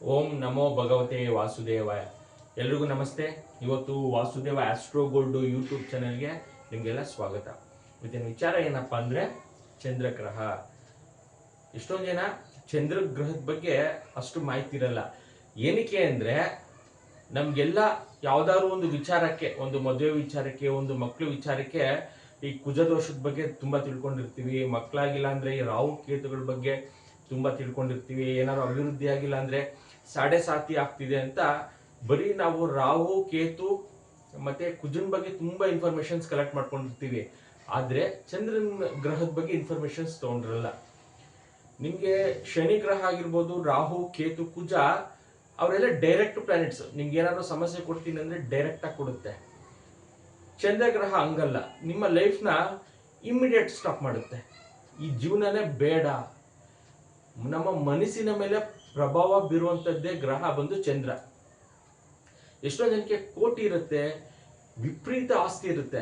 ಓಂ ನಮೋ ಭಗವತೆ ವಾಸುದೇವಾಯ. ಎಲ್ರಿಗೂ ನಮಸ್ತೆ. ಇವತ್ತು ವಾಸುದೇವ ಆಸ್ಟ್ರೋ ಗೋಲ್ಡ್ ಯೂಟ್ಯೂಬ್ ಚಾನೆಲ್ಗೆ ನಿಮಗೆಲ್ಲ ಸ್ವಾಗತ. ಇವತ್ತಿನ ವಿಚಾರ ಏನಪ್ಪ ಅಂದರೆ ಚಂದ್ರಗ್ರಹ. ಎಷ್ಟೊಂದು ಜನ ಚಂದ್ರಗ್ರಹದ ಬಗ್ಗೆ ಅಷ್ಟು ಮಾಹಿತಿ ಇರಲ್ಲ. ಏನಕ್ಕೆ ಅಂದರೆ ನಮಗೆಲ್ಲ ಯಾವುದಾದ್ರು ಒಂದು ವಿಚಾರಕ್ಕೆ, ಒಂದು ಮದುವೆ ವಿಚಾರಕ್ಕೆ, ಒಂದು ಮಕ್ಕಳು ವಿಚಾರಕ್ಕೆ ಈ ಕುಜದೋಷದ ಬಗ್ಗೆ ತುಂಬ ತಿಳ್ಕೊಂಡಿರ್ತೀವಿ. ಮಕ್ಕಳಾಗಿಲ್ಲ ಅಂದರೆ ಈ ರಾಹು ಕೇತುಗಳ ಬಗ್ಗೆ ತುಂಬ ತಿಳ್ಕೊಂಡಿರ್ತೀವಿ. ಏನಾದ್ರು ಅಭಿವೃದ್ಧಿ ಆಗಿಲ್ಲ ಅಂದರೆ ಸಾಡೆ ಸಾತಿ ಆಗ್ತಿದೆ ಅಂತ ಬರೀ ನಾವು ರಾಹು ಕೇತು ಮತ್ತೆ ಕುಜನ್ ಬಗ್ಗೆ ತುಂಬಾ ಇನ್ಫಾರ್ಮೇಶನ್ಸ್ ಕಲೆಕ್ಟ್ ಮಾಡ್ಕೊಂಡಿರ್ತೀವಿ. ಆದ್ರೆ ಚಂದ್ರನ ಗ್ರಹದ ಬಗ್ಗೆ ಇನ್ಫಾರ್ಮೇಶನ್ಸ್ ತಗೊಂಡಿರಲ್ಲ. ನಿಮ್ಗೆ ಶನಿ ಗ್ರಹ ಆಗಿರ್ಬೋದು, ರಾಹು ಕೇತು ಕುಜ ಅವರೆಲ್ಲ ಡೈರೆಕ್ಟ್ ಪ್ಲಾನೆಟ್ಸ್. ನಿಮ್ಗೆ ಏನಾದ್ರು ಸಮಸ್ಯೆ ಕೊಡ್ತೀನಿ ಅಂದ್ರೆ ಡೈರೆಕ್ಟ್ ಆಗಿ ಕೊಡುತ್ತೆ. ಚಂದ್ರಗ್ರಹ ಹಂಗಲ್ಲ, ನಿಮ್ಮ ಲೈಫ್ನ ಇಮಿಡಿಯೇಟ್ ಸ್ಟಾಪ್ ಮಾಡುತ್ತೆ. ಈ ಜೀವನನೇ ಬೇಡ, ನಮ್ಮ ಮನಸ್ಸಿನ ಮೇಲೆ ಪ್ರಭಾವ ಬೀರುವಂತದ್ದೇ ಗ್ರಹ ಬಂದು ಚಂದ್ರ. ಎಷ್ಟೋ ಜನಕ್ಕೆ ಕೋಟಿ ಇರುತ್ತೆ, ವಿಪರೀತ ಆಸ್ತಿ ಇರುತ್ತೆ,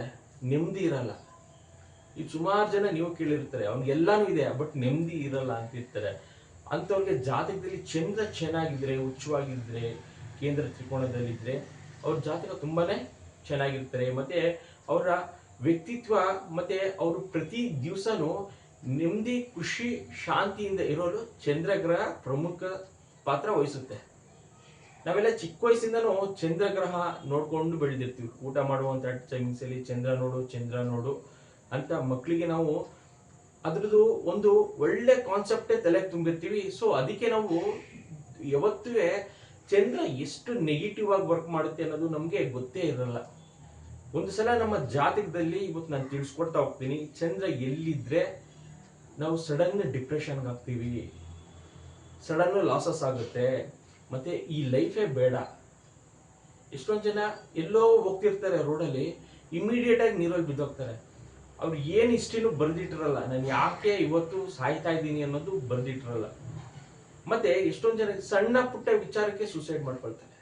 ನೆಮ್ಮದಿ ಇರಲ್ಲ. ಈ ಸುಮಾರು ಜನ ನೀವು ಕೇಳಿರ್ತಾರೆ, ಅವ್ನಿಗೆಲ್ಲಾನು ಇದೆ ಬಟ್ ನೆಮ್ಮದಿ ಇರಲ್ಲ ಅಂತಿರ್ತಾರೆ. ಅಂಥವ್ರಿಗೆ ಜಾತಕದಲ್ಲಿ ಚಂದ್ರ ಚೆನ್ನಾಗಿದ್ರೆ, ಉಚ್ಚವಾಗಿದ್ರೆ, ಕೇಂದ್ರ ತ್ರಿಕೋಣದಲ್ಲಿದ್ರೆ ಅವ್ರ ಜಾತಕ ತುಂಬಾನೇ ಚೆನ್ನಾಗಿರ್ತಾರೆ. ಮತ್ತೆ ಅವರ ವ್ಯಕ್ತಿತ್ವ ಮತ್ತೆ ಅವರು ಪ್ರತಿ ದಿವಸನೂ ನೆಮ್ಮದಿ, ಖುಷಿ, ಶಾಂತಿಯಿಂದ ಇರೋರು ಚಂದ್ರಗ್ರಹ ಪ್ರಮುಖ ಪಾತ್ರ ವಹಿಸುತ್ತೆ. ನಾವೆಲ್ಲ ಚಿಕ್ಕ ವಯಸ್ಸಿಂದನೂ ಚಂದ್ರಗ್ರಹ ನೋಡ್ಕೊಂಡು ಬೆಳೆದಿರ್ತೀವಿ. ಊಟ ಮಾಡುವಂತ ಟೈಮಿಂಗ್ಸ್ ಅಲ್ಲಿ ಚಂದ್ರ ನೋಡು ಅಂತ ಮಕ್ಕಳಿಗೆ ನಾವು ಅದ್ರದ್ದು ಒಂದು ಒಳ್ಳೆ ಕಾನ್ಸೆಪ್ಟೇ ತಲೆಗೆ ತುಂಬಿರ್ತೀವಿ. ಸೊ ಅದಕ್ಕೆ ನಾವು ಯಾವತ್ತೂ ಚಂದ್ರ ಎಷ್ಟು ನೆಗೆಟಿವ್ ಆಗಿ ವರ್ಕ್ ಮಾಡುತ್ತೆ ಅನ್ನೋದು ನಮ್ಗೆ ಗೊತ್ತೇ ಇರಲ್ಲ. ಒಂದು ಸಲ ನಮ್ಮ ಜಾತಕದಲ್ಲಿ ಇವತ್ತು ನಾನು ತಿಳಿಸ್ಕೊಡ್ತಾ ಹೋಗ್ತೀನಿ. ಚಂದ್ರ ಎಲ್ಲಿದ್ರೆ ನಾವು ಸಡನ್ ಡಿಪ್ರೆಷನ್ಗೆ ಆಗ್ತೀವಿ, ಸಡನ್ ಲಾಸಸ್ ಆಗುತ್ತೆ, ಮತ್ತೆ ಈ ಲೈಫೇ ಬೇಡ. ಎಷ್ಟೊಂದು ಜನ ಎಲ್ಲೋ ಹೋಗ್ತಿರ್ತಾರೆ ರೋಡಲ್ಲಿ, ಇಮಿಡಿಯೇಟ್ ಆಗಿ ನೀರಲ್ಲಿ ಬಿದ್ದೋಗ್ತಾರೆ. ಅವ್ರು ಏನು ಇಷ್ಟಿನೂ ಬರ್ದಿಟ್ಟಿರಲ್ಲ, ನಾನು ಯಾಕೆ ಇವತ್ತು ಸಾಯ್ತಾ ಇದ್ದೀನಿ ಅನ್ನೋದು ಬರ್ದಿಟ್ಟಿರಲ್ಲ. ಮತ್ತೆ ಎಷ್ಟೊಂದು ಜನ ಸಣ್ಣ ಪುಟ್ಟ ವಿಚಾರಕ್ಕೆ ಸೂಸೈಡ್ ಮಾಡ್ಕೊಳ್ತಾರೆ.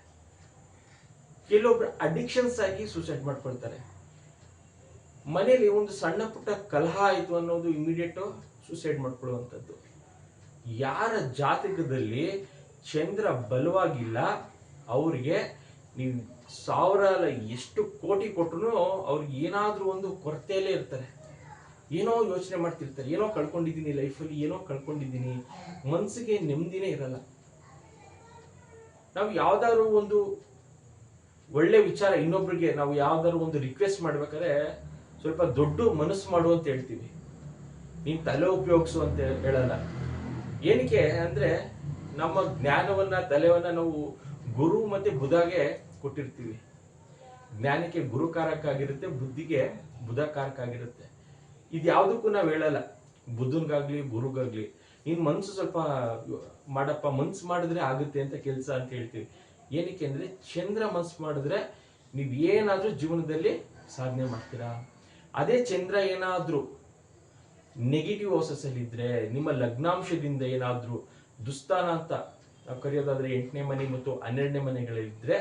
ಕೆಲವೊಬ್ರು ಅಡಿಕ್ಷನ್ಸ್ ಆಗಿ ಸೂಸೈಡ್ ಮಾಡ್ಕೊಳ್ತಾರೆ. ಮನೇಲಿ ಒಂದು ಸಣ್ಣ ಪುಟ್ಟ ಕಲಹ ಆಯ್ತು ಅನ್ನೋದು ಇಮಿಡಿಯೇಟ್ ಸೂಸೈಡ್ ಮಾಡ್ಕೊಳ್ಳುವಂಥದ್ದು. ಯಾರ ಜಾತಕದಲ್ಲಿ ಚಂದ್ರ ಬಲವಾಗಿಲ್ಲ ಅವ್ರಿಗೆ ನೀವು ಸಾವಿರ ಎಷ್ಟು ಕೋಟಿ ಕೊಟ್ಟರು ಅವ್ರಿಗೆ ಏನಾದ್ರೂ ಒಂದು ಕೊರತೆಯಲ್ಲೇ ಇರ್ತಾರೆ. ಏನೋ ಯೋಚನೆ ಮಾಡ್ತಿರ್ತಾರೆ, ಏನೋ ಕಳ್ಕೊಂಡಿದ್ದೀನಿ ಲೈಫಲ್ಲಿ, ಏನೋ ಕಳ್ಕೊಂಡಿದ್ದೀನಿ, ಮನ್ಸಿಗೆ ನೆಮ್ಮದಿನೇ ಇರಲ್ಲ. ನಾವು ಯಾವ್ದಾದ್ರು ಒಂದು ಒಳ್ಳೆ ವಿಚಾರ ಇನ್ನೊಬ್ರಿಗೆ ನಾವು ಯಾವ್ದಾದ್ರು ಒಂದು ರಿಕ್ವೆಸ್ಟ್ ಮಾಡ್ಬೇಕಾದ್ರೆ ಸ್ವಲ್ಪ ದೊಡ್ಡ ಮನಸ್ಸು ಮಾಡು ಅಂತ ಹೇಳ್ತೀವಿ, ನೀನ್ ತಲೆ ಉಪಯೋಗಿಸು ಅಂತ ಹೇಳಲ್ಲ. ಏನಕ್ಕೆ ಅಂದ್ರೆ ನಮ್ಮ ಜ್ಞಾನವನ್ನ, ತಲೆವನ್ನ ನಾವು ಗುರು ಮತ್ತೆ ಬುಧಗೆ ಕೊಟ್ಟಿರ್ತೀವಿ. ಜ್ಞಾನಕ್ಕೆ ಗುರುಕಾರಕ ಆಗಿರುತ್ತೆ, ಬುದ್ಧಿಗೆ ಬುಧಕಾರಕ ಆಗಿರುತ್ತೆ. ಇದ್ಯಾವುದಕ್ಕೂ ನಾವು ಹೇಳಲ್ಲ ಬುದ್ಧನ್ಗಾಗ್ಲಿ ಗುರುಗಾಗ್ಲಿ, ನೀನ್ ಮನ್ಸು ಸ್ವಲ್ಪ ಮಾಡಪ್ಪ, ಮನ್ಸು ಮಾಡಿದ್ರೆ ಆಗುತ್ತೆ ಅಂತ ಕೆಲಸ ಅಂತ ಹೇಳ್ತೀವಿ. ಏನಕ್ಕೆ ಅಂದ್ರೆ ಚಂದ್ರ ಮನ್ಸು ಮಾಡಿದ್ರೆ ನೀವ್ ಏನಾದ್ರೂ ಜೀವನದಲ್ಲಿ ಸಾಧನೆ ಮಾಡ್ತೀರಾ. ಅದೇ ಚಂದ್ರ ಏನಾದ್ರೂ ನೆಗೆಟಿವ್ ಹೌಸಸ್ ಅಲ್ಲಿ ಇದ್ರೆ, ನಿಮ್ಮ ಲಗ್ನಾಂಶದಿಂದ ಏನಾದ್ರೂ ದುಸ್ಥಾನ ಅಂತ ನಾವು ಕರೆಯೋದಾದ್ರೆ 8ನೇ ಮನೆ ಮತ್ತು 12ನೇ ಮನೆಗಳಿದ್ರೆ,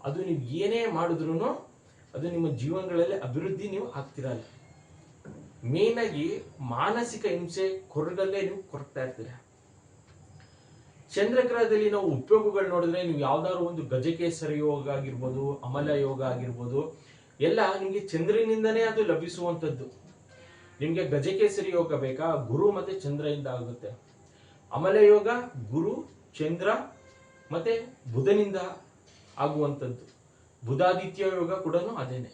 ಅದು ನೀವು ಏನೇ ಮಾಡಿದ್ರು ಅದು ನಿಮ್ಮ ಜೀವನಗಳಲ್ಲಿ ಅಭಿವೃದ್ಧಿ ನೀವು ಆಗ್ತಿರಲ್ಲ. ಮೇನ್ ಆಗಿ ಮಾನಸಿಕ ಹಿಂಸೆ ಕೊರಗಲ್ಲೇ ನೀವು ಕೊರಗ್ತಾ ಇರ್ತೀರ. ಚಂದ್ರಗ್ರಹದಲ್ಲಿ ನಾವು ಉಪಯೋಗಗಳು ನೋಡಿದ್ರೆ, ನೀವು ಯಾವ್ದಾದ್ರು ಒಂದು ಗಜಕೇಸರ ಯೋಗ ಆಗಿರ್ಬೋದು, ಅಮಲ ಯೋಗ ಆಗಿರ್ಬೋದು, ಎಲ್ಲ ನಿಮ್ಗೆ ಚಂದ್ರನಿಂದನೇ ಅದು ಲಭಿಸುವಂಥದ್ದು. ನಿಮ್ಗೆ ಗಜಕೇಸರಿ ಯೋಗ ಬೇಕಾ, ಗುರು ಮತ್ತೆ ಚಂದ್ರನಿಂದ ಆಗುತ್ತೆ. ಅಮಲ ಯೋಗ ಗುರು, ಚಂದ್ರ ಮತ್ತೆ ಬುಧನಿಂದ ಆಗುವಂಥದ್ದು. ಬುಧಾದಿತ್ಯ ಯೋಗ ಕೂಡ ಅದೇನೆ.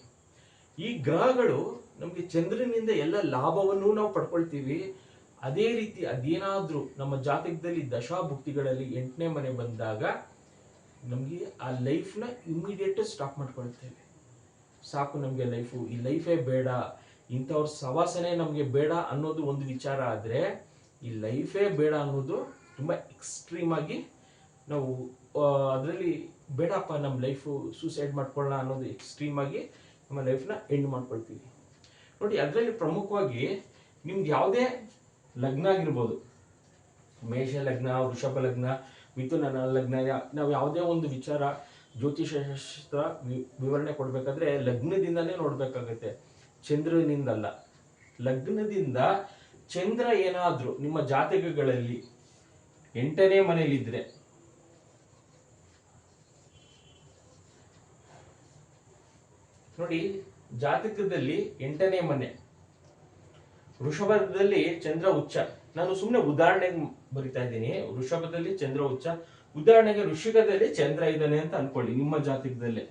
ಈ ಗ್ರಹಗಳು ನಮ್ಗೆ ಚಂದ್ರನಿಂದ ಎಲ್ಲ ಲಾಭವನ್ನು ನಾವು ಪಡ್ಕೊಳ್ತೀವಿ. ಅದೇ ರೀತಿ ಅದೇನಾದ್ರೂ ನಮ್ಮ ಜಾತಕದಲ್ಲಿ ದಶಾಭುಕ್ತಿಗಳಲ್ಲಿ 8ನೇ ಮನೆ ಬಂದಾಗ ನಮ್ಗೆ ಆ ಲೈಫ್ನ ಇಮಿಡಿಯೇಟ್ ಸ್ಟಾಪ್ ಮಾಡ್ಕೊಳ್ತೇವೆ. ಸಾಕು, ನಮ್ಗೆ ಈ ಲೈಫೇ ಬೇಡ, ಇಂಥವ್ರ ಸವಾಸನೆ ನಮ್ಗೆ ಬೇಡ ಅನ್ನೋದು ಒಂದು ವಿಚಾರ. ಆದ್ರೆ ಈ ಲೈಫೇ ಬೇಡ ಅನ್ನೋದು ತುಂಬಾ ಎಕ್ಸ್ಟ್ರೀಮ್ ಆಗಿ ನಾವು ಅದರಲ್ಲಿ ಬೇಡಪ್ಪ ನಮ್ಮ ಲೈಫು, ಸೂಸೈಡ್ ಮಾಡ್ಕೊಳ್ಳೋಣ ಅನ್ನೋದು ಎಕ್ಸ್ಟ್ರೀಮ್ ಆಗಿ ನಮ್ಮ ಲೈಫ್ನ ಎಂಡ್ ಮಾಡ್ಕೊಳ್ತೀವಿ. ನೋಡಿ, ಅದರಲ್ಲಿ ಪ್ರಮುಖವಾಗಿ ನಿಮ್ಗೆ ಯಾವುದೇ ಲಗ್ನ ಆಗಿರ್ಬೋದು, ಮೇಷ ಲಗ್ನ, ವೃಷಭ ಲಗ್ನ, ಮಿಥುನ ಲಗ್ನ, ನಾವು ಯಾವುದೇ ಒಂದು ವಿಚಾರ ಜ್ಯೋತಿಷ ಶಾಸ್ತ್ರ ವಿವರಣೆ ಕೊಡ್ಬೇಕಾದ್ರೆ ಲಗ್ನದಿಂದನೇ ನೋಡ್ಬೇಕಾಗತ್ತೆ, ಚಂದ್ರನಿಂದಲ್ಲ. ಲಗ್ನದಿಂದ ಚಂದ್ರ ಏನಾದ್ರೂ ನಿಮ್ಮ ಜಾತಕಗಳಲ್ಲಿ 8ನೇ ಮನೆಯಲ್ಲಿದ್ರೆ ನೋಡಿ, ಜಾತಕದಲ್ಲಿ 8ನೇ ಮನೆ ವೃಷಭದಲ್ಲಿ ಚಂದ್ರ ಉಚ್ಚ. ನಾನು ಸುಮ್ಮನೆ ಉದಾಹರಣೆಗೆ ಬರಿತಾ ಇದ್ದೀನಿ. ವೃಷಭದಲ್ಲಿ ಚಂದ್ರ ಉಚ್ಚ, ಉದಾಹರಣೆಗೆ ವೃಶ್ಚಿಕದಲ್ಲಿ ಚಂದ್ರ ಇದ್ದಾನೆ ಅಂತ ಅನ್ಕೊಳ್ಳಿ ನಿಮ್ಮ ಜಾತಕದಲ್ಲಿ.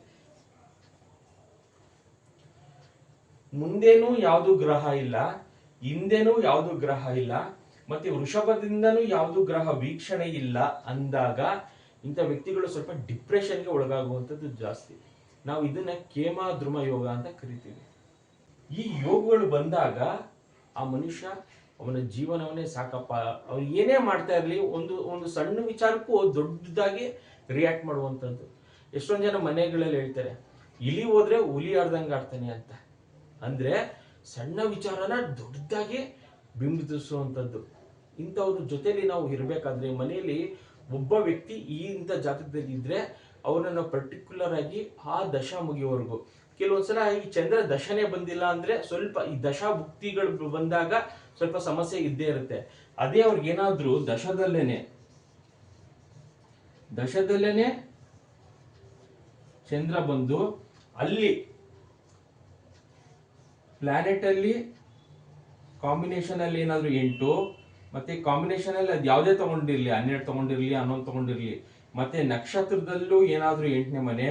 ಮುಂದೇನೂ ಯಾವುದು ಗ್ರಹ ಇಲ್ಲ, ಹಿಂದೆನೂ ಯಾವುದು ಗ್ರಹ ಇಲ್ಲ, ಮತ್ತೆ ವೃಷಭದಿಂದನೂ ಯಾವುದು ಗ್ರಹ ವೀಕ್ಷಣೆ ಇಲ್ಲ ಅಂದಾಗ ಇಂಥ ವ್ಯಕ್ತಿಗಳು ಸ್ವಲ್ಪ ಡಿಪ್ರೆಷನ್ಗೆ ಒಳಗಾಗುವಂಥದ್ದು ಜಾಸ್ತಿ. ನಾವು ಇದನ್ನ ಕೇಮ ಧ್ರುವ ಯೋಗ ಅಂತ ಕರಿತೀವಿ. ಈ ಯೋಗಗಳು ಬಂದಾಗ ಆ ಮನುಷ್ಯ ಅವನ ಜೀವನವನ್ನೇ ಸಾಕಪ್ಪ, ಅವ್ರು ಏನೇ ಮಾಡ್ತಾ ಇರಲಿ ಒಂದು ಒಂದು ಸಣ್ಣ ವಿಚಾರಕ್ಕೂ ದೊಡ್ಡದಾಗಿ ರಿಯಾಕ್ಟ್ ಮಾಡುವಂಥದ್ದು. ಎಷ್ಟೊಂದು ಜನ ಮನೆಗಳಲ್ಲಿ ಹೇಳ್ತಾರೆ, ಇಲಿ ಹೋದ್ರೆ ಹುಲಿ ಆಡ್ದಂಗೆ ಆಡ್ತಾನೆ ಅಂತ. ಅಂದ್ರೆ ಸಣ್ಣ ವಿಚಾರನ ದೊಡ್ಡದಾಗಿ ಬಿಂಬಿಸುವಂಥದ್ದು. ಇಂಥವ್ರ ಜೊತೆಲಿ ನಾವು ಇರಬೇಕಾದ್ರೆ ಮನೆಯಲ್ಲಿ ಒಬ್ಬ ವ್ಯಕ್ತಿ ಈ ಇಂಥ ಜಾತಕದಲ್ಲಿ ಇದ್ರೆ ಅವ್ರನ್ನ ಪರ್ಟಿಕ್ಯುಲರ್ ಆಗಿ ಆ ದಶ ಮುಗಿಯವರೆಗೂ, ಕೆಲವೊಂದ್ಸಲ ಈ ಚಂದ್ರ ದಶನೇ ಬಂದಿಲ್ಲ ಅಂದ್ರೆ ಸ್ವಲ್ಪ ಈ ದಶಾ ಭುಕ್ತಿಗಳು ಬಂದಾಗ ಸ್ವಲ್ಪ ಸಮಸ್ಯೆ ಇದ್ದೇ ಇರುತ್ತೆ. ಅದೇ ಅವ್ರಿಗೇನಾದ್ರೂ ದಶದಲ್ಲೇನೆ ಚಂದ್ರ ಬಂದು ಅಲ್ಲಿ ಪ್ಲಾನೆಟ್ ಅಲ್ಲಿ ಕಾಂಬಿನೇಷನ್ ಅಲ್ಲಿ ಏನಾದ್ರು 8, ಮತ್ತೆ ಕಾಂಬಿನೇಷನ್ ಅಲ್ಲಿ ಅದು ಯಾವುದೇ ತಗೊಂಡಿರ್ಲಿ, 12 ತಗೊಂಡಿರ್ಲಿ, 11 ತಗೊಂಡಿರ್ಲಿ, ಮತ್ತೆ ನಕ್ಷತ್ರದಲ್ಲೂ ಏನಾದ್ರೂ 8ನೇ ಮನೆ,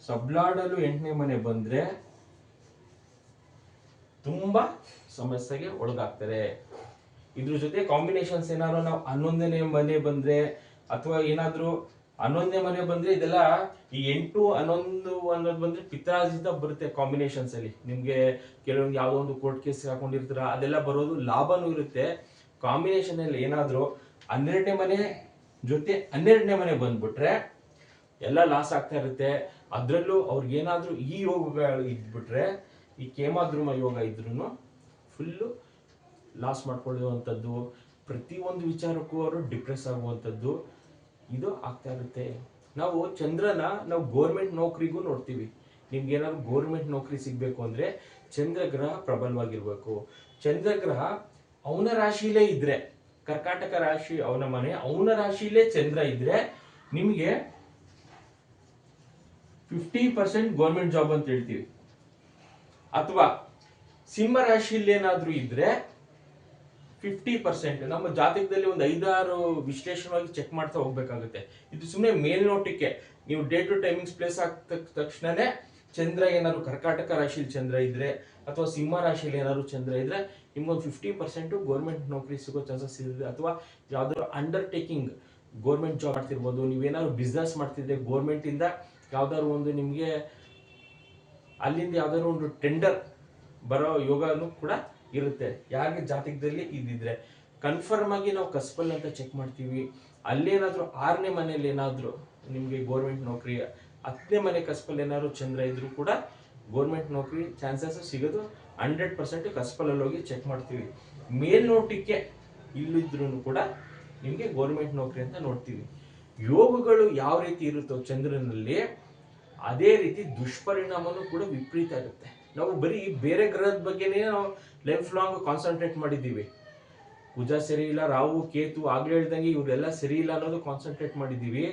ಸಬ್ಲಾಡಲ್ಲೂ 8ನೇ ಮನೆ ಬಂದ್ರೆ ತುಂಬಾ ಸಮಸ್ಯೆಗೆ ಒಳಗಾಗ್ತಾರೆ. ಇದ್ರ ಜೊತೆ ಕಾಂಬಿನೇಷನ್ಸ್ ಏನಾದ್ರು ನಾವು 11ನೇ ಮನೆ ಬಂದ್ರೆ, ಅಥವಾ ಏನಾದ್ರು 11ನೇ ಮನೆ ಬಂದ್ರೆ, ಇದೆಲ್ಲ ಈ 8, 11 ಅನ್ನೋದು ಬಂದ್ರೆ ಪಿತ್ರಾಜಿತ ಬರುತ್ತೆ ಕಾಂಬಿನೇಷನ್ಸ್ ಅಲ್ಲಿ. ನಿಮ್ಗೆ ಕೆಲವೊಂದು ಯಾವ್ದೋ ಒಂದು ಕೋರ್ಟ್ ಕೇಸ್ ಹಾಕೊಂಡಿರ್ತೀರ, ಅದೆಲ್ಲ ಬರೋದು ಲಾಭನೂ ಇರುತ್ತೆ. ಕಾಂಬಿನೇಷನ್ ಅಲ್ಲಿ ಏನಾದ್ರು 12ನೇ ಮನೆ ಜೊತೆ 12ನೇ ಮನೆ ಬಂದ್ಬಿಟ್ರೆ ಎಲ್ಲ ಲಾಸ್ ಆಗ್ತಾ ಇರುತ್ತೆ. ಅದ್ರಲ್ಲೂ ಅವ್ರಿಗೆ ಏನಾದ್ರು ಈ ಯೋಗಗಳು ಇದ್ಬಿಟ್ರೆ, ಈ ಕೇಮಾದ್ರುಮ ಯೋಗ ಇದ್ರೂ ಫುಲ್ಲು ಲಾಸ್ ಮಾಡ್ಕೊಳ್ಳುವಂಥದ್ದು, ಪ್ರತಿಯೊಂದು ವಿಚಾರಕ್ಕೂ ಅವರು ಡಿಪ್ರೆಸ್ ಆಗುವಂಥದ್ದು ಇದು ಆಗ್ತಾ ಇರುತ್ತೆ. ನಾವು ಚಂದ್ರನ ನಾವು ಗೋರ್ಮೆಂಟ್ ನೌಕರಿಗೂ ನೋಡ್ತೀವಿ. ನಿಮ್ಗೆ ಏನಾದ್ರು ಗೋರ್ಮೆಂಟ್ ನೌಕರಿ ಸಿಗ್ಬೇಕು ಅಂದ್ರೆ ಚಂದ್ರಗ್ರಹ ಪ್ರಬಲವಾಗಿರ್ಬೇಕು. ಚಂದ್ರಗ್ರಹ ಅವನ ರಾಶಿಲೇ ಇದ್ರೆ, ಕರ್ಕಾಟಕ ರಾಶಿ ಅವನ ಮನೆ, ಅವನ ರಾಶಿಲೇ ಚಂದ್ರ ಇದ್ರೆ ನಿಮ್ಗೆ 50% ಗೌರ್ಮೆಂಟ್ ಜಾಬ್ ಅಂತ ಹೇಳ್ತೀವಿ. ಅಥವಾ ಸಿಂಹ ರಾಶಿಯಲ್ಲಿ ಏನಾದ್ರೂ ಇದ್ರೆ 50%. ನಮ್ಮ ಜಾತಕದಲ್ಲಿ ಒಂದು 5-6 ವಿಶ್ಲೇಷಣವಾಗಿ ಚೆಕ್ ಮಾಡ್ತಾ ಹೋಗ್ಬೇಕಾಗುತ್ತೆ. ಇದು ಸುಮ್ಮನೆ ಮೇಲ್ನೋಟಕ್ಕೆ ನೀವು ಡೇ ಟು ಟೈಮಿಂಗ್ಸ್ ಪ್ಲೇಸ್ ಆಗ್ತ ತಕ್ಷಣನೇ ಚಂದ್ರ ಏನಾದ್ರು ಕರ್ಕಾಟಕ ರಾಶಿಯಲ್ಲಿ ಚಂದ್ರ ಇದ್ರೆ, ಅಥವಾ ಸಿಂಹ ರಾಶಿಯಲ್ಲಿ ಏನಾದ್ರು ಚಂದ್ರ ಇದ್ರೆ ನಿಮ್ಗೊಂದು 50% ಗೌರ್ಮೆಂಟ್ ನೌಕರಿ ಸಿಗೋ ಚಾನ್ಸಸ್ ಇದೆ. ಅಥವಾ ಯಾವ್ದಾದ್ರು ಅಂಡರ್ಟೇಕಿಂಗ್ ಗೌರ್ಮೆಂಟ್ ಜಾಬ್ ಮಾಡ್ತಿರ್ಬೋದು, ನೀವೇನಾದ್ರು ಬಿಸ್ನೆಸ್ ಮಾಡ್ತಿದ್ರೆ ಗೌರ್ಮೆಂಟ್ ಇಂದ ಯಾವ್ದಾದ್ರು ಒಂದು ನಿಮ್ಗೆ ಅಲ್ಲಿಂದ ಯಾವ್ದಾದ್ರು ಒಂದು ಟೆಂಡರ್ ಬರೋ ಯೋಗನೂ ಕೂಡ ಇರುತ್ತೆ. ಯಾರಿಗೆ ಜಾತಕದಲ್ಲಿ ಇದ್ದಿದ್ರೆ ಕನ್ಫರ್ಮ್ ಆಗಿ ನಾವು ಕಸ್ಬಲ್ ಅಂತ ಚೆಕ್ ಮಾಡ್ತೀವಿ. ಅಲ್ಲೇನಾದ್ರೂ 6ನೇ ಮನೆಯಲ್ಲಿ ಏನಾದ್ರು ನಿಮ್ಗೆ ಗೌರ್ಮೆಂಟ್ ನೌಕರಿ, 10ನೇ ಮನೆ ಕಸ್ಬಲ್ ಏನಾದ್ರು ಚಂದ್ರ ಇದ್ರು ಕೂಡ ಗೌರ್ಮೆಂಟ್ ನೌಕರಿ ಚಾನ್ಸಸ್ ಸಿಗೋದು 100% ಕಸ್ಬಲಲ್ಲಿ ಹೋಗಿ ಚೆಕ್ ಮಾಡ್ತೀವಿ. ಮೇಲ್ನೋಟಕ್ಕೆ ಇಲ್ಲಿದ್ರು ಕೂಡ ನಿಮ್ಗೆ ಗೌರ್ಮೆಂಟ್ ನೌಕರಿ ಅಂತ ನೋಡ್ತೀವಿ. ಯೋಗಗಳು ಯಾವ ರೀತಿ ಇರುತ್ತೋ ಚಂದ್ರನಲ್ಲಿ, ಅದೇ ರೀತಿ ದುಷ್ಪರಿಣಾಮನೂ ಕೂಡ ವಿಪರೀತ ಇರುತ್ತೆ. ನಾವು ಬರೀ ಬೇರೆ ಗ್ರಹದ ಬಗ್ಗೆನೇ ನಾವು ಲೈಫ್ ಲಾಂಗ್ ಕಾನ್ಸಂಟ್ರೇಟ್ ಮಾಡಿದ್ದೀವಿ. ಕುಜ ಸರಿ ಇಲ್ಲ, ರಾಹು ಕೇತು ಆಗ್ಲೇ ಹೇಳ್ದಂಗೆ ಇವರೆಲ್ಲ ಸರಿ ಇಲ್ಲ ಅನ್ನೋದು ಕಾನ್ಸಂಟ್ರೇಟ್ ಮಾಡಿದ್ದೀವಿ.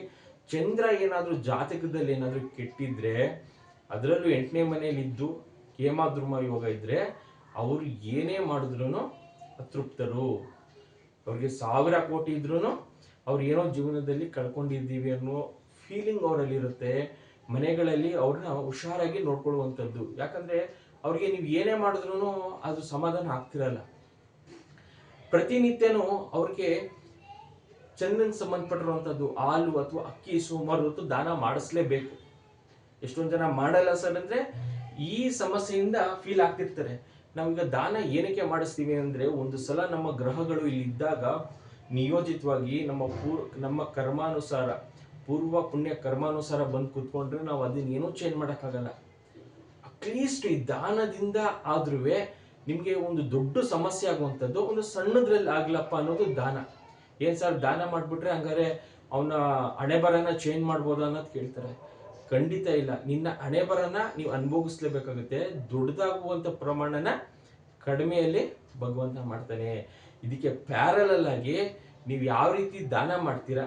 ಚಂದ್ರ ಏನಾದ್ರೂ ಜಾತಕದಲ್ಲಿ ಏನಾದ್ರೂ ಕೆಟ್ಟಿದ್ರೆ, ಅದರಲ್ಲೂ 8ನೇ ಮನೆಯಲ್ಲಿ ಇದ್ದು ಕೇಮಾದ್ರುಮ ಯೋಗ ಇದ್ರೆ ಅವ್ರು ಏನೇ ಮಾಡಿದ್ರು ಅತೃಪ್ತರು. ಅವ್ರಿಗೆ 1000 ಕೋಟಿ ಇದ್ರು ಅವ್ರು ಏನೋ ಜೀವನದಲ್ಲಿ ಕಳ್ಕೊಂಡಿದ್ದೀವಿ ಅನ್ನೋ ಫೀಲಿಂಗ್ ಅವರಲ್ಲಿ ಇರುತ್ತೆ. ಮನೆಗಳಲ್ಲಿ ಅವ್ರನ್ನ ಹುಷಾರಾಗಿ ನೋಡ್ಕೊಳ್ಳುವಂಥದ್ದು. ಯಾಕಂದ್ರೆ ಅವ್ರಿಗೆ ನೀವು ಏನೇ ಮಾಡಿದ್ರು ಅದು ಸಮಾಧಾನ ಆಗ್ತಿರಲ್ಲ. ಪ್ರತಿನಿತ್ಯನೂ ಅವ್ರಿಗೆ ಚಂದ್ರನ್ ಸಂಬಂಧಪಟ್ಟಿರುವಂಥದ್ದು ಹಾಲು ಅಥವಾ ಅಕ್ಕಿ ಸುಮಾರು ಹೊತ್ತು ದಾನ ಮಾಡಿಸ್ಲೇಬೇಕು. ಎಷ್ಟೊಂದು ಜನ ಮಾಡಲ್ಲ ಸರ್ ಅಂದ್ರೆ ಈ ಸಮಸ್ಯೆಯಿಂದ ಫೀಲ್ ಆಗ್ತಿರ್ತಾರೆ. ನಾವೀಗ ದಾನ ಏನಕ್ಕೆ ಮಾಡಿಸ್ತೀವಿ ಅಂದ್ರೆ, ಒಂದು ಸಲ ನಮ್ಮ ಗ್ರಹಗಳು ಇಲ್ಲಿ ಇದ್ದಾಗ ನಿಯೋಜಿತವಾಗಿ ನಮ್ಮ ಕರ್ಮಾನುಸಾರ, ಪೂರ್ವ ಪುಣ್ಯ ಕರ್ಮಾನುಸಾರ ಬಂದು ಕೂತ್ಕೊಂಡ್ರೆ ನಾವು ಅದನ್ನ ಏನೂ ಚೇಂಜ್ ಮಾಡೋಕ್ಕಾಗಲ್ಲ. ಅಟ್ಲೀಸ್ಟ್ ಈ ದಾನದಿಂದ ಆದ್ರೂ ನಿಮ್ಗೆ ಒಂದು ದೊಡ್ಡ ಸಮಸ್ಯೆ ಆಗುವಂಥದ್ದು ಒಂದು ಸಣ್ಣದ್ರಲ್ಲಿ ಆಗ್ಲಪ್ಪ ಅನ್ನೋದು ದಾನ. ಏನ್ ಸರ್ ದಾನ ಮಾಡ್ಬಿಟ್ರೆ ಹಂಗಾರೆ ಅವನ ಹಣೆ ಬರನ ಚೇಂಜ್ ಮಾಡ್ಬೋದ ಅನ್ನೋದು ಕೇಳ್ತಾರೆ. ಖಂಡಿತ ಇಲ್ಲ. ನಿನ್ನ ಹಣೆ ಬರನ ನೀವು ಅನುಭವಿಸ್ಲೇಬೇಕಾಗುತ್ತೆ. ದೊಡ್ಡದಾಗುವಂತ ಪ್ರಮಾಣನ ಕಡಿಮೆಯಲ್ಲಿ ಭಗವಂತ ಮಾಡ್ತಾನೆ. ಇದಕ್ಕೆ ಪ್ಯಾರಲಲ್ ಆಗಿ ನೀವು ಯಾವ ರೀತಿ ದಾನ ಮಾಡ್ತೀರಾ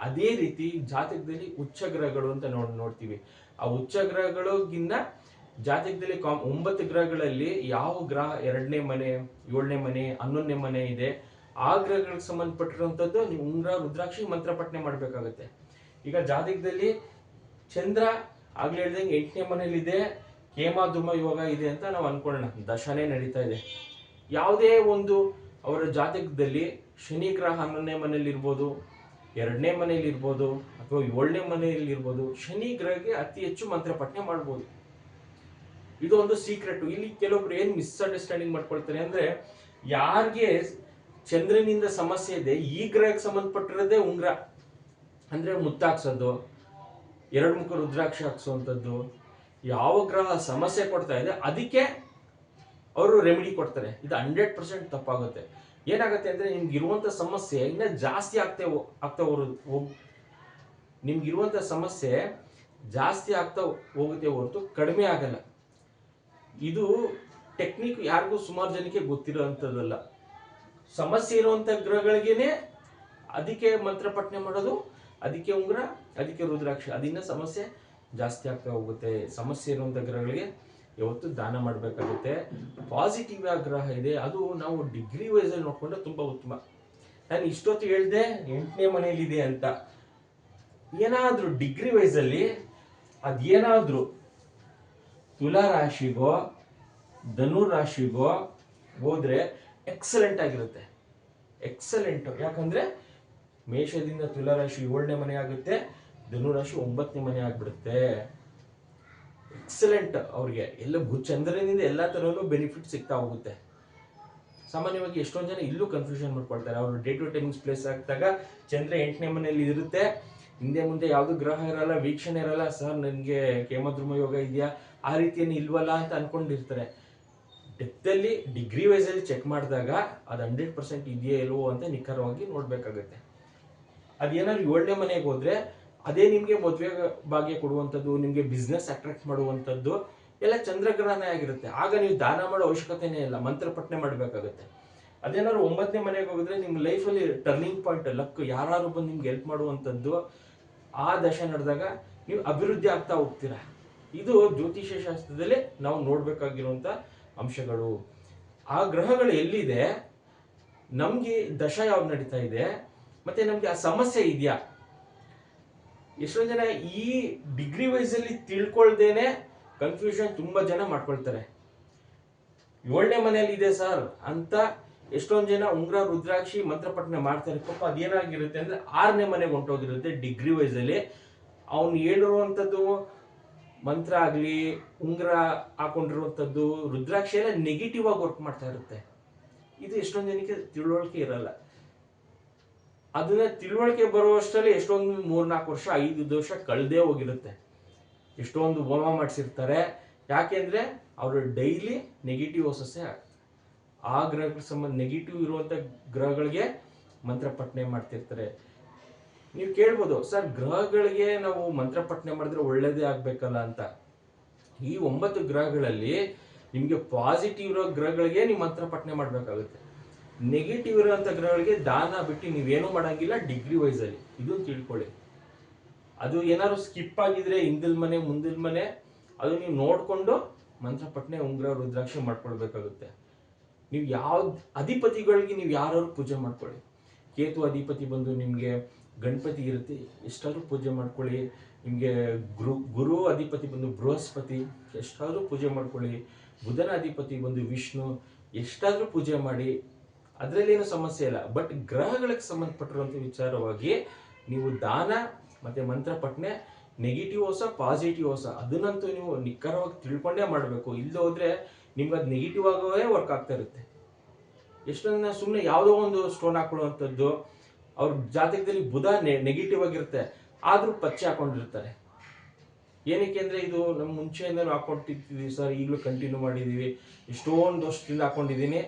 ಅದೇ ರೀತಿ ಜಾತಕದಲ್ಲಿ ಉಚ್ಚ ಗ್ರಹಗಳು ಅಂತ ನೋಡ್ತೀವಿ. ಆ ಉಚ್ಚ ಗ್ರಹಗಳಿಗಿನ್ನ ಜಾತಕದಲ್ಲಿ 9 ಗ್ರಹಗಳಲ್ಲಿ ಯಾವ ಗ್ರಹ 2ನೇ ಮನೆ, 7ನೇ ಮನೆ, 11ನೇ ಮನೆ ಇದೆ, ಆ ಗ್ರಹಗಳಿಗೆ ಸಂಬಂಧಪಟ್ಟಿರುವಂತದ್ದು ನೀವು ಉಂಗ್ರ ರುದ್ರಾಕ್ಷಿ ಮಂತ್ರ ಪಠನೆ ಮಾಡ್ಬೇಕಾಗತ್ತೆ. ಈಗ ಜಾತಕದಲ್ಲಿ ಚಂದ್ರ ಆಗ್ಲೇ ಹೇಳ್ದಂಗೆ 8ನೇ ಮನೇಲಿದೆ, ಕೇಮಾಧುಮ ಯೋಗ ಇದೆ ಅಂತ ನಾವು ಅನ್ಕೊಳ್ಳೋಣ, ದಶನೇ ನಡೀತಾ ಇದೆ. ಯಾವುದೇ ಒಂದು ಅವರ ಜಾತಕದಲ್ಲಿ ಶನಿ ಗ್ರಹ 11ನೇ ಮನೇಲಿ ಇರ್ಬೋದು, 2ನೇ ಮನೇಲಿ ಇರ್ಬೋದು, ಅಥವಾ 7ನೇ ಮನೆಯಲ್ಲಿ ಇರ್ಬೋದು, ಶನಿ ಗ್ರಹಕ್ಕೆ ಅತಿ ಹೆಚ್ಚು ಮಂತ್ರ ಪಠನೆ ಮಾಡ್ಬೋದು. ಇದು ಒಂದು ಸೀಕ್ರೆಟ್. ಇಲ್ಲಿ ಕೆಲವೊಬ್ರು ಏನ್ ಮಿಸ್ಅಂಡರ್ಸ್ಟ್ಯಾಂಡಿಂಗ್ ಮಾಡ್ಕೊಳ್ತಾರೆ ಅಂದ್ರೆ, ಯಾರಿಗೆ ಚಂದ್ರನಿಂದ ಸಮಸ್ಯೆ ಇದೆ ಈ ಗ್ರಹಕ್ಕೆ ಸಂಬಂಧಪಟ್ಟಿರೋದೇ ಉಂಗ್ರ ಅಂದ್ರೆ ಮುತ್ತಾಕ್ಸೋದು, 2 ಮುಖ ರುದ್ರಾಕ್ಷಿ ಹಾಕ್ಸುವಂಥದ್ದು, ಯಾವ ಗ್ರಹ ಸಮಸ್ಯೆ ಕೊಡ್ತಾ ಇದೆ ಅದಕ್ಕೆ ಅವರು ರೆಮಿಡಿ ಕೊಡ್ತಾರೆ. ಇದು 100% ತಪ್ಪಾಗುತ್ತೆ. ಏನಾಗುತ್ತೆ ಅಂದ್ರೆ ನಿಮ್ಗಿರುವಂತ ಸಮಸ್ಯೆ ಇನ್ನ ಜಾಸ್ತಿ ಆಗ್ತಾ ನಿಮ್ಗಿರುವಂತ ಸಮಸ್ಯೆ ಜಾಸ್ತಿ ಆಗ್ತಾ ಹೋಗುತ್ತೆ ಹೊರತು ಕಡಿಮೆ ಆಗಲ್ಲ. ಇದು ಟೆಕ್ನಿಕ್ ಯಾರಿಗೂ ಸುಮಾರು ಜನಕ್ಕೆ ಗೊತ್ತಿರೋಂಥದ್ದಲ್ಲ. ಸಮಸ್ಯೆ ಇರುವಂತ ಗ್ರಹಗಳಿಗೇನೆ ಅದಕ್ಕೆ ಮಂತ್ರ ಪಠನೆ ಮಾಡೋದು, ಅದಕ್ಕೆ ಉಂಗ್ರ, ಅದಕ್ಕೆ ರುದ್ರಾಕ್ಷಿ, ಅದಿನ್ನ ಸಮಸ್ಯೆ ಜಾಸ್ತಿ ಆಗ್ತಾ ಹೋಗುತ್ತೆ. ಸಮಸ್ಯೆ ಇರುವಂತ ಗ್ರಹಗಳಿಗೆ ಯಾವತ್ತು ದಾನ ಮಾಡಬೇಕಾಗುತ್ತೆ. ಪಾಸಿಟಿವ್ ಗ್ರಹ ಇದೆ ಅದು ನಾವು ಡಿಗ್ರಿ ವೈಸ್ ಅಲ್ಲಿ ನೋಡ್ಕೊಂಡ್ರೆ ತುಂಬಾ ಉತ್ತಮ. ನಾನು ಇಷ್ಟೊತ್ತು ಹೇಳ್ದೆ 8ನೇ ಮನೆಯಲ್ಲಿ ಇದೆ ಅಂತ, ಏನಾದ್ರೂ ಡಿಗ್ರಿ ವೈಸ್ ಅಲ್ಲಿ ಅದೇನಾದ್ರೂ ತುಲಾ ರಾಶಿಗೋ ಧನು ರಾಶಿಗೋ ಹೋದ್ರೆ ಎಕ್ಸಲೆಂಟ್ ಆಗಿರುತ್ತೆ. ಎಕ್ಸಲೆಂಟ್. ಯಾಕಂದ್ರೆ ಮೇಷದಿಂದ ತುಲಾ ರಾಶಿ 7ನೇ ಮನೆ ಆಗುತ್ತೆ, ಧನು ರಾಶಿ 9ನೇ ಮನೆ ಆಗ್ಬಿಡುತ್ತೆ. ಎಕ್ಸಲೆಂಟ್. ಅವ್ರಿಗೆ ಎಲ್ಲ ಚಂದ್ರನಿಂದ ಎಲ್ಲಾ ತರನು ಬೆನಿಫಿಟ್ ಸಿಗ್ತಾ ಹೋಗುತ್ತೆ. ಸಾಮಾನ್ಯವಾಗಿ ಎಷ್ಟೊಂದು ಜನ ಇಲ್ಲೂ ಕನ್ಫ್ಯೂಷನ್ ಮಾಡ್ಕೊಳ್ತಾರೆ. ಅವರು ಡೇ ಟು ಟೈಮಿಂಗ್ಸ್ ಪ್ಲೇಸ್ ಆಗ್ತಾಗ ಚಂದ್ರ 8ನೇ ಮನೆಯಲ್ಲಿ ಇರುತ್ತೆ, ಹಿಂದೆ ಮುಂದೆ ಯಾವ್ದು ಗ್ರಹ ಇರಲ್ಲ, ವೀಕ್ಷಣೆ ಇರಲ್ಲ. ಸರ್ ನನಗೆ ಕೇಮದ್ರುಮ ಯೋಗ ಇದೆಯಾ, ಆ ರೀತಿಯನ್ನು ಇಲ್ವಲ್ಲ ಅಂತ ಅನ್ಕೊಂಡಿರ್ತಾರೆ. ಡೆಪ್ತ್ ಅಲ್ಲಿ ಡಿಗ್ರಿ ವೈಸ್ ಅಲ್ಲಿ ಚೆಕ್ ಮಾಡಿದಾಗ ಅದು 100% ಇದೆಯೇ ಇಲ್ವೋ ಅಂತ ನಿಖರವಾಗಿ ನೋಡ್ಬೇಕಾಗುತ್ತೆ. ಅದೇನಾದ್ರು 7ನೇ ಮನೆಗೆ ಹೋದ್ರೆ ಅದೇ ನಿಮ್ಗೆ ಮದುವೆ ಭಾಗ್ಯ ಕೊಡುವಂಥದ್ದು, ನಿಮ್ಗೆ ಬಿಸ್ನೆಸ್ ಅಟ್ರಾಕ್ಟ್ ಮಾಡುವಂಥದ್ದು ಎಲ್ಲ ಚಂದ್ರಗ್ರಹಣ ಆಗಿರುತ್ತೆ. ಆಗ ನೀವು ದಾನ ಮಾಡೋ ಅವಶ್ಯಕತೆನೇ ಇಲ್ಲ, ಮಂತ್ರ ಪಠನೆ ಮಾಡಬೇಕಾಗುತ್ತೆ. ಅದೇನಾದ್ರು 9ನೇ ಮನೆಗೆ ಹೋಗಿದ್ರೆ ನಿಮ್ಮ ಲೈಫಲ್ಲಿ ಟರ್ನಿಂಗ್ ಪಾಯಿಂಟ್, ಲಕ್, ಯಾರು ಬಂದು ನಿಮ್ಗೆ ಹೆಲ್ಪ್ ಮಾಡುವಂಥದ್ದು ಆ ದಶೆ ನಡೆದಾಗ ನೀವು ಅಭಿವೃದ್ಧಿ ಆಗ್ತಾ ಹೋಗ್ತೀರಾ. ಇದು ಜ್ಯೋತಿಷ್ಯ ಶಾಸ್ತ್ರದಲ್ಲಿ ನಾವು ನೋಡ್ಬೇಕಾಗಿರುವಂತ ಅಂಶಗಳು. ಆ ಗ್ರಹಗಳು ಎಲ್ಲಿದೆ, ನಮ್ಗೆ ದಶ ಯಾವ್ದು ನಡೀತಾ ಇದೆ, ಮತ್ತೆ ನಮ್ಗೆ ಆ ಸಮಸ್ಯೆ ಇದೆಯಾ. ಎಷ್ಟೊಂದು ಜನ ಈ ಡಿಗ್ರಿ ವೈಸ್ ಅಲ್ಲಿ ತಿಳ್ಕೊಳ್ದೇನೆ ಕನ್ಫ್ಯೂಷನ್ ತುಂಬಾ ಜನ ಮಾಡ್ಕೊಳ್ತಾರೆ. 7ನೇ ಮನೆಯಲ್ಲಿ ಇದೆ ಸರ್ ಅಂತ ಎಷ್ಟೊಂದು ಜನ ಉಂಗ್ರ ರುದ್ರಾಕ್ಷಿ ಮಂತ್ರ ಪಠನೆ ಮಾಡ್ತಾರೆ. ಪಾಪ ಅದೇನಾಗಿರುತ್ತೆ ಅಂದ್ರೆ 6ನೇ ಮನೆಗೆ ಹೊಂಟೋಗಿರುತ್ತೆ ಡಿಗ್ರಿ ವೈಸ್ ಅಲ್ಲಿ. ಅವ್ನು ಹೇಳಿರುವಂತದ್ದು ಮಂತ್ರ ಆಗ್ಲಿ, ಉಂಗ್ರ ಹಾಕೊಂಡಿರುವಂತದ್ದು, ರುದ್ರಾಕ್ಷಿ ಎಲ್ಲ ನೆಗೆಟಿವ್ ಆಗಿ ವರ್ಕ್ ಮಾಡ್ತಾ ಇರುತ್ತೆ. ಇದು ಎಷ್ಟೊಂದು ಜನಕ್ಕೆ ತಿಳುವಳಿಕೆ ಇರಲ್ಲ. ಅದನ್ನ ತಿಳುವಳಿಕೆ ಬರುವಷ್ಟರಲ್ಲಿ ಎಷ್ಟೊಂದು 3-4 ವರ್ಷ 5 ವರ್ಷ ಕಳೆದೇ ಹೋಗಿರುತ್ತೆ. ಎಷ್ಟೊಂದು ಹೋಮ ಮಾಡಿಸಿರ್ತಾರೆ. ಯಾಕೆಂದ್ರೆ ಅವರು ಡೈಲಿ ನೆಗೆಟಿವ್ ಹೊಸಸೆ ಆಗ್ತಾರೆ. ಆ ಗ್ರಹಕ್ಕೆ ಸಂಬಂಧ ನೆಗೆಟಿವ್ ಇರುವಂತ ಗ್ರಹಗಳಿಗೆ ಮಂತ್ರ ಪಠನೆ ಮಾಡ್ತಿರ್ತಾರೆ. ನೀವು ಕೇಳ್ಬೋದು, ಸರ್ ಗ್ರಹಗಳಿಗೆ ನಾವು ಮಂತ್ರ ಪಠನೆ ಮಾಡಿದ್ರೆ ಒಳ್ಳೇದೇ ಆಗ್ಬೇಕಲ್ಲ ಅಂತ. ಈ 9 ಗ್ರಹಗಳಲ್ಲಿ ನಿಮ್ಗೆ ಪಾಸಿಟಿವ್ ಇರೋ ಗ್ರಹಗಳಿಗೆ ನೀವು ಮಂತ್ರ ಪಠನೆ ಮಾಡ್ಬೇಕಾಗುತ್ತೆ. ನೆಗೆಟಿವ್ ಇರುವಂತ ಗ್ರಹಗಳಿಗೆ ದಾನ ಬಿಟ್ಟು ನೀವೇನು ಮಾಡಂಗಿಲ್ಲ ಡಿಗ್ರಿ ವೈಸ್ ಅಲ್ಲಿ. ಇದನ್ನು ತಿಳ್ಕೊಳ್ಳಿ. ಅದು ಏನಾದ್ರು ಸ್ಕಿಪ್ ಆಗಿದ್ರೆ ಹಿಂದಿಲ್ ಮನೆ ಮುಂದಿಲ್ ಮನೆ ಅದು ನೀವು ನೋಡ್ಕೊಂಡು ಮಂತ್ರ ಪಠನೆ ಉಂಗ್ರ ರುದ್ರಾಕ್ಷಿ ಮಾಡ್ಕೊಳ್ಬೇಕಾಗುತ್ತೆ. ನೀವು ಯಾವ ಅಧಿಪತಿಗಳಿಗೆ ನೀವು ಯಾರು ಪೂಜೆ ಮಾಡ್ಕೊಳ್ಳಿ. ಕೇತು ಅಧಿಪತಿ ಬಂದು ನಿಮ್ಗೆ ಗಣಪತಿ ಇರುತ್ತೆ, ಎಷ್ಟಾದ್ರೂ ಪೂಜೆ ಮಾಡ್ಕೊಳ್ಳಿ. ನಿಮ್ಗೆ ಗುರು ಅಧಿಪತಿ ಬಂದು ಬೃಹಸ್ಪತಿ, ಎಷ್ಟಾದ್ರೂ ಪೂಜೆ ಮಾಡ್ಕೊಳ್ಳಿ. ಬುಧನ ಅಧಿಪತಿ ಬಂದು ವಿಷ್ಣು, ಎಷ್ಟಾದ್ರೂ ಪೂಜೆ ಮಾಡಿ, ಅದರಲ್ಲೇನು ಸಮಸ್ಯೆ ಇಲ್ಲ. ಬಟ್ ಗ್ರಹಗಳಿಗೆ ಸಂಬಂಧಪಟ್ಟಿರುವಂತ ವಿಚಾರವಾಗಿ ನೀವು ದಾನ ಮತ್ತೆ ಮಂತ್ರ ಪಠನೆ ನೆಗೆಟಿವ್ ಹೊಸ ಪಾಸಿಟಿವ್ ಹೊಸ ಅದನ್ನಂತೂ ನೀವು ನಿಖರವಾಗಿ ತಿಳ್ಕೊಂಡೇ ಮಾಡಬೇಕು. ಇಲ್ಲದೆ ಹೋದ್ರೆ ನಿಮ್ಗೆ ಅದು ನೆಗೆಟಿವ್ ಆಗೋದೇ ವರ್ಕ್ ಆಗ್ತಾ ಇರುತ್ತೆ. ಎಷ್ಟೊಂದು ಸುಮ್ಮನೆ ಯಾವುದೋ ಒಂದು ಸ್ಟೋನ್ ಹಾಕೊಳ್ಳುವಂಥದ್ದು, ಅವ್ರ ಜಾತಕದಲ್ಲಿ ಬುಧ ನೆಗೆಟಿವ್ ಆಗಿರುತ್ತೆ ಆದ್ರೂ ಪಚ್ಚೆ ಹಾಕೊಂಡಿರ್ತಾರೆ. ಏನಕ್ಕೆ ಅಂದ್ರೆ ಇದು ನಮ್ಮ ಮುಂಚೆಯಿಂದನೂ ಹಾಕೊಂಡಿರ್ತೀವಿ ಸರ್, ಈಗಲೂ ಕಂಟಿನ್ಯೂ ಮಾಡಿದೀವಿ, ಇಷ್ಟೊಂದು ವರ್ಷದಿಂದ ಹಾಕೊಂಡಿದ್ದೀನಿ,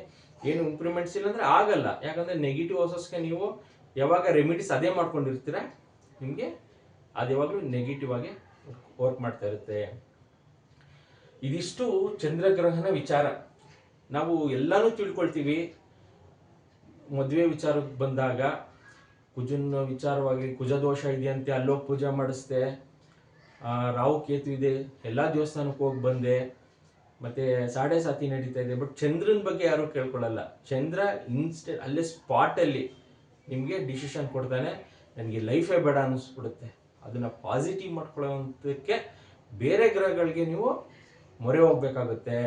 ಏನು ಇಂಪ್ರೂವ್ಮೆಂಟ್ಸ್ ಇಲ್ಲ ಅಂದ್ರೆ ಆಗಲ್ಲ. ಯಾಕಂದ್ರೆ ನೆಗೆಟಿವ್ ಹೊಸಸ್ಗೆ ನೀವು ಯಾವಾಗ ರೆಮಿಡೀಸ್ ಅದೇ ಮಾಡ್ಕೊಂಡಿರ್ತೀರ, ನಿಮ್ಗೆ ಅದು ಯಾವಾಗಲೂ ನೆಗೆಟಿವ್ ಆಗಿ ವರ್ಕ್ ಮಾಡ್ತಾ ಇರುತ್ತೆ. ಇದಿಷ್ಟು ಚಂದ್ರಗ್ರಹಣ ವಿಚಾರ. ನಾವು ಎಲ್ಲಾನು ತಿಳ್ಕೊಳ್ತೀವಿ. ಮದುವೆ ವಿಚಾರಕ್ಕೆ ಬಂದಾಗ ಕುಜನ ವಿಚಾರವಾಗಿ ಕುಜ ದೋಷ ಇದೆಯಂತೆ, ಅಲ್ಲೋಗಿ ಪೂಜೆ ಮಾಡಿಸ್ದೆ. ರಾಹು ಕೇತು ಇದೆ, ಎಲ್ಲಾ ದೇವಸ್ಥಾನಕ್ಕೆ ಹೋಗಿ ಬಂದೆ. ಮತ್ತೆ ಸಾಡೆ ಸಾತಿ ನಡೀತಾ ಇದೆ. ಬಟ್ ಚಂದ್ರನ ಬಗ್ಗೆ ಯಾರು ಕೇಳ್ಕೊಳ್ಳಲ್ಲ. ಚಂದ್ರ ಇನ್ಸ್ಟೆಂಟ್ ಅಲ್ಲೇ ಸ್ಪಾಟಲ್ಲಿ ನಿಮಗೆ ಡಿಸಿಷನ್ ಕೊಡ್ತಾನೆ. ನನಗೆ ಲೈಫೇ ಬೇಡ ಅನ್ನಿಸ್ಬಿಡುತ್ತೆ. ಅದನ್ನ ಪಾಸಿಟಿವ್ ಮಾಡ್ಕೊಳ್ಳೋವಂಥಕ್ಕೆ ಬೇರೆ ಗ್ರಹಗಳಿಗೆ ನೀವು ಮೊರೆ ಹೋಗ್ಬೇಕಾಗುತ್ತೆ.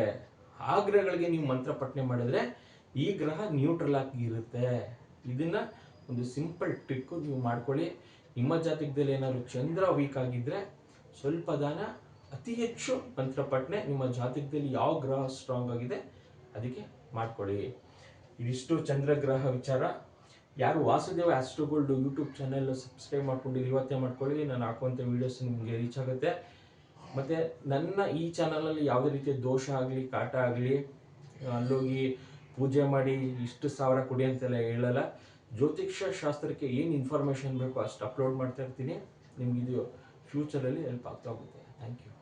ಆ ಗ್ರಹಗಳಿಗೆ ನೀವು ಮಂತ್ರ ಪಠನೆ ಮಾಡಿದ್ರೆ ಈ ಗ್ರಹ ನ್ಯೂಟ್ರಲ್ ಆಗಿ ಇರುತ್ತೆ. ಇದನ್ನ ಒಂದು ಸಿಂಪಲ್ ಟ್ರಿಕ್ ನೀವು ಮಾಡ್ಕೊಳ್ಳಿ. ನಿಮ್ಮ ಜಾತಕದಲ್ಲಿ ಏನಾದ್ರು ಚಂದ್ರ ವೀಕ್ ಆಗಿದ್ರೆ ಸ್ವಲ್ಪ ದಾನ, ಅತಿ ಹೆಚ್ಚು ಮಂತ್ರ ಪಠನೆ ನಿಮ್ಮ ಜಾತಕದಲ್ಲಿ ಯಾವ ಗ್ರಹ ಸ್ಟ್ರಾಂಗ್ ಆಗಿದೆ ಅದಕ್ಕೆ ಮಾಡ್ಕೊಳ್ಳಿ. ಇದಿಷ್ಟು ಚಂದ್ರಗ್ರಹ ವಿಚಾರ. ಯಾರು Vasudeva Astro Gold YouTube channel subscribe ಮಾಡ್ಕೊಂಡಿರಿ ಇವತ್ತೇ ಮಾಡ್ಕೊಳ್ಳಿ. ನಾನು ಹಾಕುವಂಥ ವೀಡಿಯೋಸ್ ನಿಮಗೆ ರೀಚ್ ಆಗುತ್ತೆ. ಮತ್ತು ನನ್ನ ಈ ಚಾನಲಲ್ಲಿ ಯಾವುದೇ ರೀತಿಯ ದೋಷ ಆಗಲಿ ಕಾಟ ಆಗಲಿ ಅಲ್ಲೋಗಿ ಪೂಜೆ ಮಾಡಿ ಇಷ್ಟು ಸಾವಿರ ಕೊಡಿ ಅಂತೆಲ್ಲ ಹೇಳಲ್ಲ. ಜ್ಯೋತಿಷ್ಯ ಶಾಸ್ತ್ರಕ್ಕೆ ಏನು ಇನ್ಫಾರ್ಮೇಷನ್ ಬೇಕೋ ಅಷ್ಟು ಅಪ್ಲೋಡ್ ಮಾಡ್ತಾ ಇರ್ತೀನಿ. ನಿಮಗಿದು ಫ್ಯೂಚರಲ್ಲಿ ಹೆಲ್ಪ್ ಆಗ್ತಾ ಹೋಗುತ್ತೆ. Thank you.